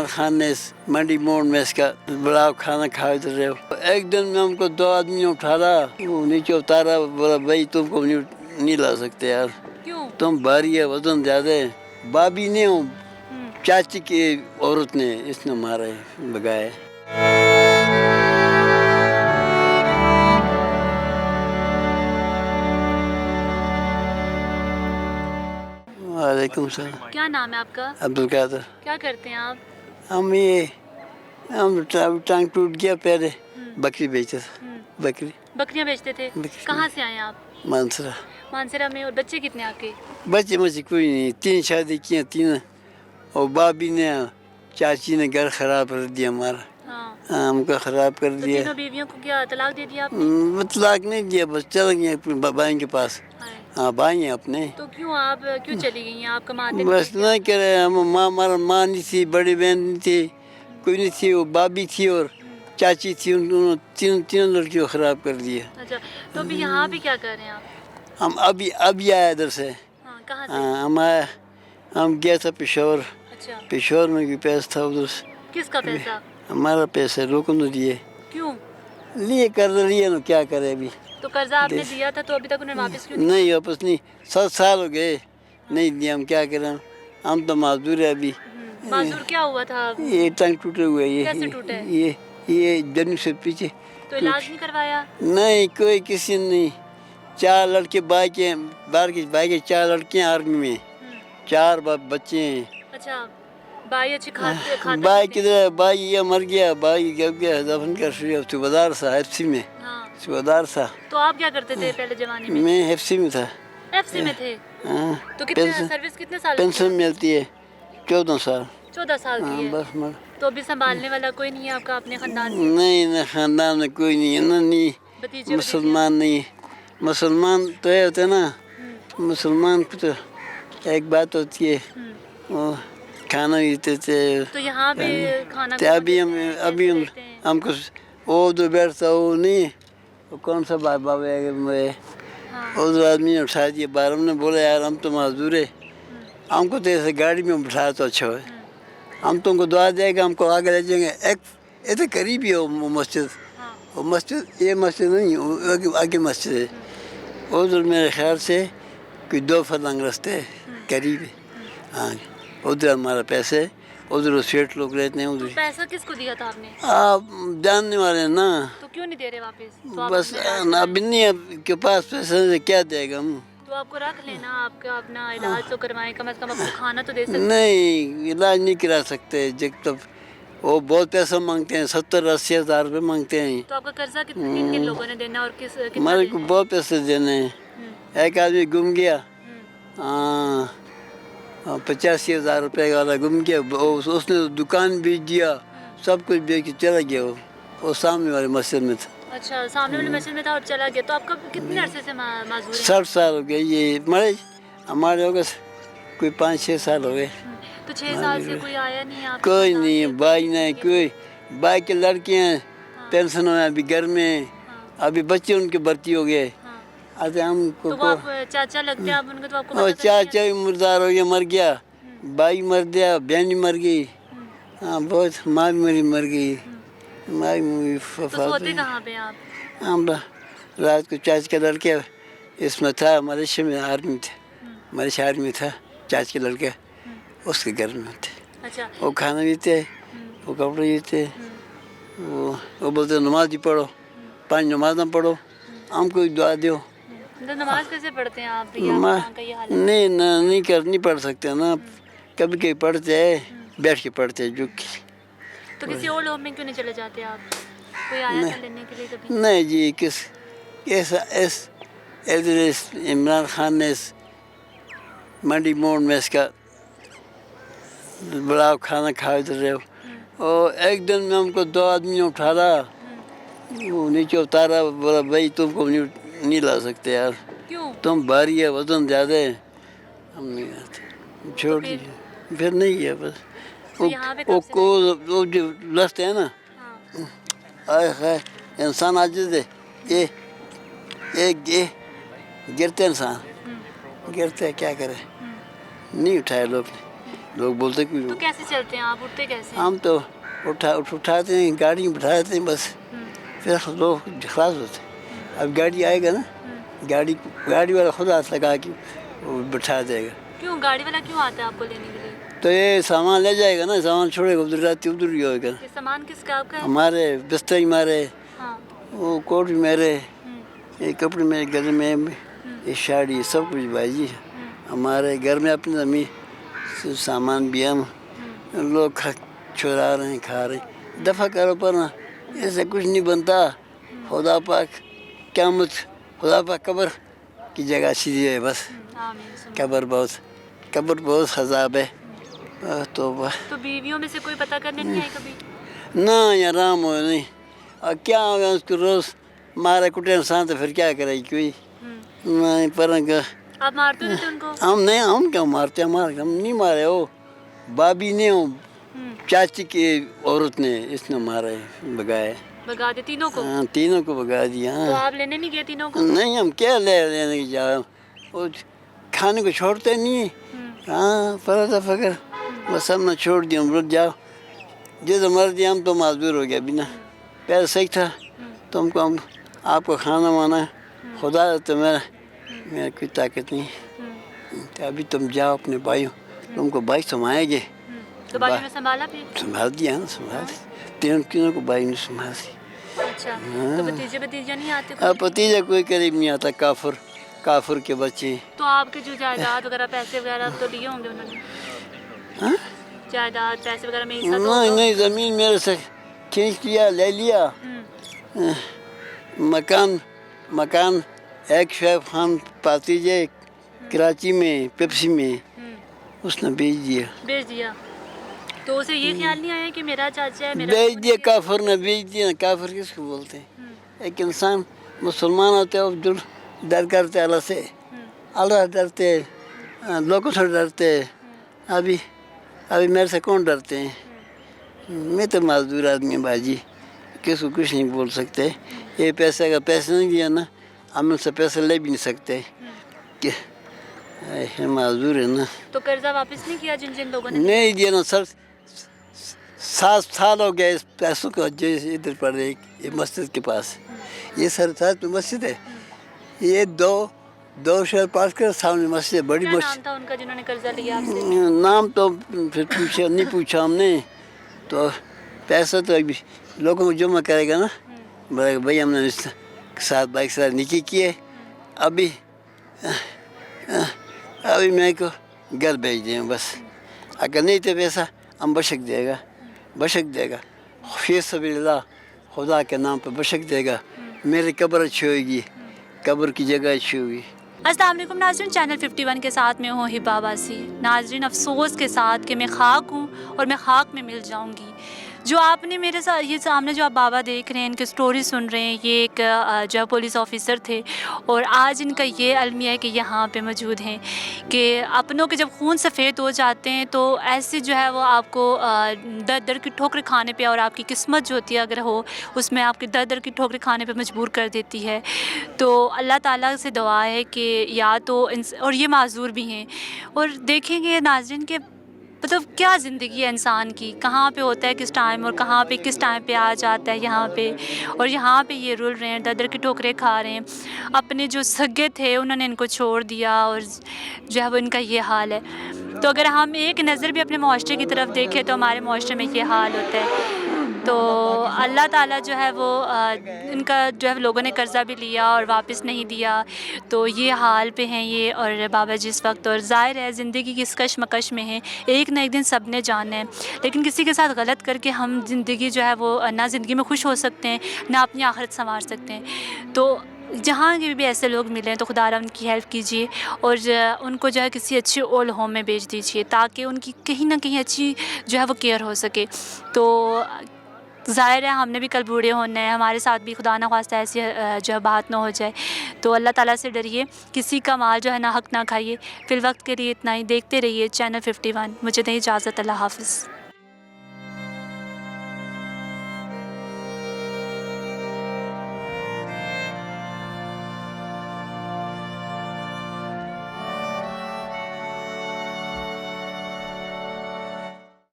عمران خان نے اس منڈی موڑ میں اس کا بڑا کھانا کھائے تو رہے ہو. ایک دن میں ہم کو 2 آدمی اٹھارا, وہ نیچے اتارا, بولا بھائی تم کو نہیں لا سکتے یار, کیوں؟ تم بھاری ہے, وزن زیادہ ہے. بابی نے چاچی کی عورت نے اس نے مارا ہے, بگایا. وعلیکم السلام. کیا نام ہے آپ کا؟ عبدالقادر. کیا کرتے ہیں آپ؟ ہم ٹانگ ٹوٹ گیا پہلے, بکری بیچتے تھے. بکریاں بیچتے تھے. کہاں سے آئے ہیں آپ؟ مانسرا. مانسرا میں. اور بچے کتنے آپ کے؟ بچے مجھے کوئی نہیں, 3 شادی کیے, 3, اور بابی نے چاچی نے گھر خراب کر دیا ہمارا. ہم کو خراب کر تو دیا. تینوں بیویوں کو کیا طلاق دے دیا آپ نے؟ طلاق نہیں دیا, بس چل گئے اپنے بھائی کے پاس. ہاں بھائی ہیں اپنے. تو کیوں آپ کیوں چلی گئی ہیں؟ آپ کماتے بس نہیں کرے, ہمارا ماں نہیں تھی, بڑی بہن نہیں تھی, کوئی نہیں تھی. وہ بابی تھی اور چاچی تھی, انہوں تینوں لڑکیوں خراب کر دیا. اچھا, تو ابھی یہاں بھی کیا کر رہے ہیں آپ؟ ہم ابھی آئے ادھر سے. کہاں سے؟ ہم گیا تھا پشاور. اچھا, پشاور میں بھی پیسہ تھا ادھر. کس کا پیسہ؟ ہمارا پیسہ لوگوں نے دیے. کیوں لیے قرض لیے نا, کیا کرے ابھی. تو قرضہ آپ نے دیا تھا, تو ابھی تک انہیں واپس کیوں نہیں واپس نہیں, 7 سال ہو گئے نہیں دیا. ہم کیا کریں, ہم تو معذور ہے ابھی. معذور کیا ہوا تھا؟ یہ ٹانگ ٹوٹے ہوئے. کیسے ٹوٹے؟ یہ جنو سے پیچھے. تو علاج نہیں کروایا؟ نہیں, کوئی کسی نے نہیں. 4 لڑکے بھائی کے, 4 لڑکے ہیں آرمی میں, 4 بچے ہیں. اچھا, بھائی اچھے کھاتے بھائی کدھر ہے؟ بھائی یہ مر گیا. بھائی گیا دفن کر صوبیدار سا ایف سی میں. صوبیدار سا. تو آپ کیا کرتے تھے پہلے زمانے میں؟ میں ایف سی میں تھا. ایف سی میں تھے. تو سروس کتنے سال؟ پینشن ملتی ہے 14 سال. 14 سال کی ہے. بس مر. تو ابھی سنبھالنے والا کوئی نہیں ہے آپ کا اپنے خاندان سے؟ نہیں, خاندان میں کوئی نہیں ہے نا. نہیں, مسلمان نہیں. مسلمان تو یہ ہوتے نا, مسلمان کو تو ایک بات ہوتی ہے, وہ کھانا بھی دیتے تھے. تو یہاں بھی کھانا ابھی ہم کو وہ جو بیٹھتا وہ نہیں, وہ کون سا بابا ہے, ادھر آدمی نے اٹھا دیا. بارم نے بولا یار ہم تو معذور ہے, ہم کو تو ایسے گاڑی میں بٹھایا تو اچھا ہے. ہم تم کو دعا دے گا, ہم کو آگے لے جائیں گے. ایسے قریب ہی ہے وہ مسجد. وہ مسجد, یہ مسجد نہیں, آگے مسجد ہے. ادھر میرے خیال سے کوئی 2 فرلنگ رستے قریب ہے. ہاں, ادھر ہمارا پیسے, ادھر سیٹ لوگ رہتے ہیں. ادھر پیسہ کس کو دیا تھا آپ نے؟ آپ جاننے والے ہیں نا. تو کیوں نہیں دے رہے واپس؟ بس ابھی نہیں, آپ کے پاس پیسے سے کیا دے گا ہم. تو آپ کو رکھ لینا, آپ کا اپنا علاج تو کروائیں, کم از کم آپ کو کھانا تو دے سکتے. نہیں, علاج نہیں کرا سکتے. جب تک وہ بہت پیسہ مانگتے ہیں, 70-80 ہزار روپے مانگتے ہیں. تو آپ کا قرضہ کن لوگوں نے دینا اور کتنا ہمارے کو بہت پیسے دینے ہیں. ایک آدمی گم گیا, 85,000 روپے والا گم گیا. اس نے دکان بیچ دیا, سب کچھ بیچ کے چلا گیا. وہ سامنے والے مسجد میں تھا. اچھا, سامنے والے مسجد میں تھا اور چلا گیا. تو آپ کا کتنے عرصے سے معذور ہیں؟ 60 سال ہو گئے. یہ مرے ہمارے ہو گئے کوئی 5-6 سال ہو گئے. تو 6 سال سے کوئی آیا نہیں آپ؟ کوئی نہیں, بھائی نہیں, کوئی. بھائی کے لڑکے ہیں, پینشن ہوئے ابھی گھر میں. ابھی بچے ان کے بھرتی ہو گئے. ہم کو تو وہ آپ چاچا لگتے ہیں آپ ان کو, تو آپ کو چاچا بھی مردار ہو گیا, مر گیا. بھائی مر گیا, بہن مر گئی. ہاں, بہت. ماں بھی مر گئی. ماں بھی سوتے کہاں پہ آپ؟ ہم رات کو چاچا کا لڑکے اس میں تھا, ملیشیا میں آرمی تھے. ملیشیا آرمی تھا, چاچا کے لڑکے اس کے گھر میں تھے. وہ کھانا بھی تھے, وہ کپڑے بھی تھے. وہ بولتے نماز بھی پڑھو, 5 نماز نہ پڑھو, ہم کو دعا دیو. نماز کیسے پڑھتے ہیں آپ؟ نہیں پڑھ سکتے نا. کبھی کبھی پڑھتے ہیں, بیٹھ کے پڑھتے ہیں جھک کے. تو کسی اور لوگ میں کیوں نہیں چلے جاتے آپ؟ کوئی آیا تھا لینے کے لیے کبھی؟ نہیں جی, عمران خان نے اس منڈی موڑ میں اس کا بڑا کھانا کھائے تو رہے ہو. اور ایک دن میں ہم کو 2 آدمی اٹھارا, وہ نیچے اتارا, بولا بھائی تم کو نہیں لا سکتے یار. کیوں؟ تم بھاری ہے, وزن زیادہ ہے. ہم نہیں آتے, چھوڑ دیجیے. پھر نہیں ہے بس. وہ جو لست ہے نا, انسان عاجز ہے. یہ گرتے انسان گرتے, کیا کرے. نہیں اٹھایا لوگ نے. لوگ بولتے کہ تو کیسے چلتے ہیں آپ, اٹھتے کیسے ہیں؟ ہم تو اٹھاتے ہیں, گاڑی میں بٹھاتے ہیں بس, پھر لوگ خلاص ہوتے ہیں. اب گاڑی آئے گا نا, گاڑی والا خود ہاتھ لگا کے وہ بٹھا دے گا. کیوں گاڑی والا کیوں آتا ہے آپ کو لینے کے لیے؟ تو یہ سامان لے جائے گا نا, سامان چھوڑے گا ادھر جاتی ادھر ہی ہوئے گا. یہ سامان کس کا آپ کا ہے؟ ہمارے بستر ہمارے, ہاں. وہ کوٹ بھی میرے, یہ کپڑے میرے گھر میں, یہ ساڑی سب کچھ بھائی جی. ہمارے گھر میں اپنی زمین سامان بھی ہم لوگ چرا رہے ہیں, کھا رہے ہیں. دفع کرو پر نا, ایسے کچھ نہیں بنتا. خدا پاک قیامت, خدا پاک قبر کی جگہ سیدھی ہے بس. قبر بہت عذاب ہے. تو بیویوں میں سے کوئی پتہ کرنے نہیں آئی کبھی؟ نہ آرام ہو نہیں. اور کیا ہوگا اس کو روز مارے کٹے انسان, تو پھر کیا کرے گی کوئی؟ نہیں پر آپ مارتے نہیں تھے ان کو؟ ہم کیا مارتے, ہم نہیں مارے. ہو بابی نے, چاچی کی عورت نے, اس نے مارے, بگا دے تینوں کو؟ ہاں تینوں کو بگا دیا. تو آپ لینے نہیں گئے تینوں کو؟ نہیں, ہم کیا لینے کی جا, وہ کھانے کو چھوڑتے نہیں. ہاں پڑا فکر بس ہم نے چھوڑ دیا, رک جاؤ جیسے مرضی. ہم تو معذور ہو گیا بنا, پہلے صحیح تھا. تم کو ہم آپ کو کھانا وانا خدا تو میرا کوئی طاقت نہیں. ابھی تم جاؤ اپنے بھائیوں, تم کو بھائی سنبھالیں گے. تو بھائیوں نے سنبھالا پھر؟ سنبھال دیا نا, سنبھال تینوں کو بھائی نے سنبھال دیا. اچھا, تو بھتیجے نہیں آتے؟ اب بھتیجا کوئی قریب نہیں آتا, کافر کے بچے. تو آپ کے جو جائیداد وغیرہ پیسے وغیرہ تو لیے ہوں گے انہوں نے؟ جائیداد پیسے وغیرہ میں حصہ تو نہیں, زمین میرے سے کھینچ لیا, لے لیا. مکان ایک شیف خان پاتیجے کراچی میں, پیپسی میں, اس نے بیچ دیا. تو اسے یہ خیال نہیں آیا کہ میرا چاچا ہے, بیچ دیا کافر نے, بیچ دیا. کافر کس کو بولتے ہیں؟ ایک انسان مسلمان ہوتے ہیں, جو ڈر کرتے اللہ سے, اللہ ڈرتے, لوگوں سے ڈرتے. ابھی میرے سے کون ڈرتے ہیں؟ میں تو معذور آدمی باجی, کس کو کچھ نہیں بول سکتے. یہ پیسے کا پیسے نہیں دیا نا, ہم ان سے پیسے لے بھی نہیں سکتے, کہ معذور ہے نا. تو قرضہ واپس نہیں کیا جن لوگوں نے؟ نہیں دیا نا سر, 7 سال ہو گئے اس پیسوں کو. جو ادھر پڑے یہ مسجد کے پاس, یہ سر ساتھ میں مسجد ہے, یہ دو شہر پاس کر سامنے مسجد ہے, بڑی مسجد. کیا نام تھا ان کا جنہوں نے قرضہ لیا آپ سے؟ نام تو پھر نہیں پوچھا ہم نے. تو پیسہ تو ابھی لوگوں کو جمع کرے گا نا, بولے بھائی ہم نے 7 بائک سے نکی کیے, ابھی میں کو گھر بھیج دیں بس. اگر نہیں تو پیسہ ہم بشک دے گا. فی سبیل اللہ, خدا کے نام پہ بشک دے گا. میری قبر اچھی ہوئے گی, قبر کی جگہ اچھی ہوگی. السلام علیکم ناظرین, چینل 51 کے ساتھ میں ہوں ہبا باسی. ناظرین افسوس کے ساتھ کہ میں خاک ہوں اور میں خاک میں مل جاؤں گی. جو آپ نے میرے ساتھ یہ سامنے جو آپ بابا دیکھ رہے ہیں, ان کی سٹوری سن رہے ہیں, یہ ایک جو پولیس آفیسر تھے, اور آج ان کا یہ المیہ ہے کہ یہاں پہ موجود ہیں. کہ اپنوں کے جب خون سفید ہو جاتے ہیں تو ایسے جو ہے وہ آپ کو در کی ٹھوکر کھانے پہ, اور آپ کی قسمت جو ہوتی ہے اگر ہو اس میں آپ کی در کی ٹھوکر کھانے پہ مجبور کر دیتی ہے. تو اللہ تعالیٰ سے دعا ہے کہ یا تو اور یہ معذور بھی ہیں. اور دیکھیں گے ناظرین کہ مطلب کیا زندگی ہے انسان کی, کہاں پہ ہوتا ہے کس ٹائم, اور کہاں پہ کس ٹائم پہ آ جاتا ہے یہاں پہ, اور یہاں پہ یہ رول رہے ہیں, در کی ٹھوکریں کھا رہے ہیں. اپنے جو سگے تھے انہوں نے ان کو چھوڑ دیا, اور جو ہے وہ ان کا یہ حال ہے. تو اگر ہم ایک نظر بھی اپنے معاشرے کی طرف دیکھیں تو ہمارے معاشرے میں یہ حال ہوتا ہے. تو اللہ تعالیٰ جو ہے وہ ان کا جو ہے لوگوں نے قرضہ بھی لیا اور واپس نہیں دیا, تو یہ حال پہ ہیں یہ. اور بابا جی اس وقت, اور ظاہر ہے زندگی کی اس کشمکش میں ہیں, ایک نہ ایک دن سب نے جانا ہے. لیکن کسی کے ساتھ غلط کر کے ہم زندگی جو ہے وہ نہ زندگی میں خوش ہو سکتے ہیں, نہ اپنی آخرت سنوار سکتے ہیں. تو جہاں بھی ایسے لوگ ملیں تو خدا را ان کی ہیلپ کیجیے, اور ان کو جو ہے کسی اچھی اولڈ ہوم میں بھیج دیجیے, تاکہ ان کی کہیں نہ کہیں اچھی جو ہے وہ کیئر ہو سکے. تو ظاہر ہے ہم نے بھی کل بوڑھے ہونا ہے, ہمارے ساتھ بھی خدا نہ خواستہ ایسی جو ہے بات نہ ہو جائے. تو اللہ تعالیٰ سے ڈریے, کسی کا مال جو ہے نا حق نہ کھائیے. فی الوقت کے لیے اتنا ہی. دیکھتے رہیے چینل 51. مجھے دیں اجازت, اللہ حافظ.